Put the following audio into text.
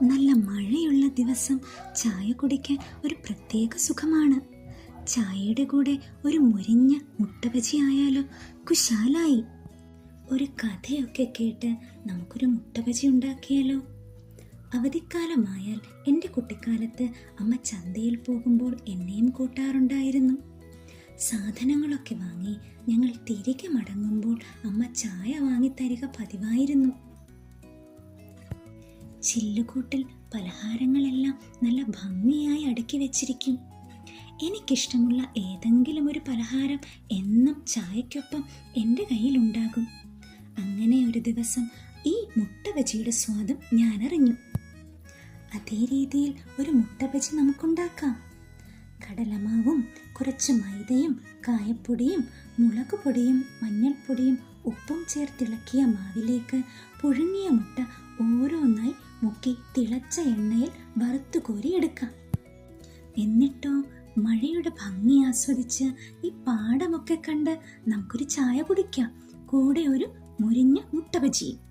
നല്ല മഴയുള്ള ദിവസം ചായ കുടിക്കാൻ ഒരു പ്രത്യേക സുഖമാണ്. ചായയുടെ കൂടെ ഒരു മുരിഞ്ഞ മുട്ട ബജി ആയാലോ, കുശാലായി. ഒരു കഥയൊക്കെ കേട്ട് നമുക്കൊരു മുട്ട ബജി ഉണ്ടാക്കിയാലോ. അവധിക്കാലമായാൽ എൻ്റെ കുട്ടിക്കാലത്ത് അമ്മ ചന്തയിൽ പോകുമ്പോൾ എന്നെയും കൂട്ടാറുണ്ടായിരുന്നു. സാധനങ്ങളൊക്കെ വാങ്ങി ഞങ്ങൾ തിരികെ മടങ്ങുമ്പോൾ അമ്മ ചായ വാങ്ങിത്തരിക പതിവായിരുന്നു. ചില്ലുകൂട്ടിൽ പലഹാരങ്ങളെല്ലാം നല്ല ഭംഗിയായി അടുക്കി വെച്ചിരിക്കും. എനിക്കിഷ്ടമുള്ള ഏതെങ്കിലും ഒരു പലഹാരം എന്നും ചായക്കൊപ്പം എൻ്റെ കയ്യിലുണ്ടാകും. അങ്ങനെ ഒരു ദിവസം ഈ മുട്ട ബജിയുടെ സ്വാദം ഞാനറിഞ്ഞു. അതേ രീതിയിൽ ഒരു മുട്ട ബജി നമുക്കുണ്ടാക്കാം. കടലമാവും കുറച്ച് മൈദയും കായപ്പൊടിയും മുളക് പൊടിയും മഞ്ഞൾപ്പൊടിയും ഉപ്പും ചേർത്തിളക്കിയ മാവിലേക്ക് പുഴുങ്ങിയ മുട്ട ഓരോന്നായി മുക്കി തിളച്ച എണ്ണയിൽ വറുത്തു കോരിയെടുക്കാം. എന്നിട്ടോ മഴയുടെ ഭംഗി ആസ്വദിച്ച് ഈ പാടമൊക്കെ കണ്ട് നമുക്കൊരു ചായ കുടിക്കാം, കൂടെ ഒരു മുരിഞ്ഞ മുട്ട ബജിയും.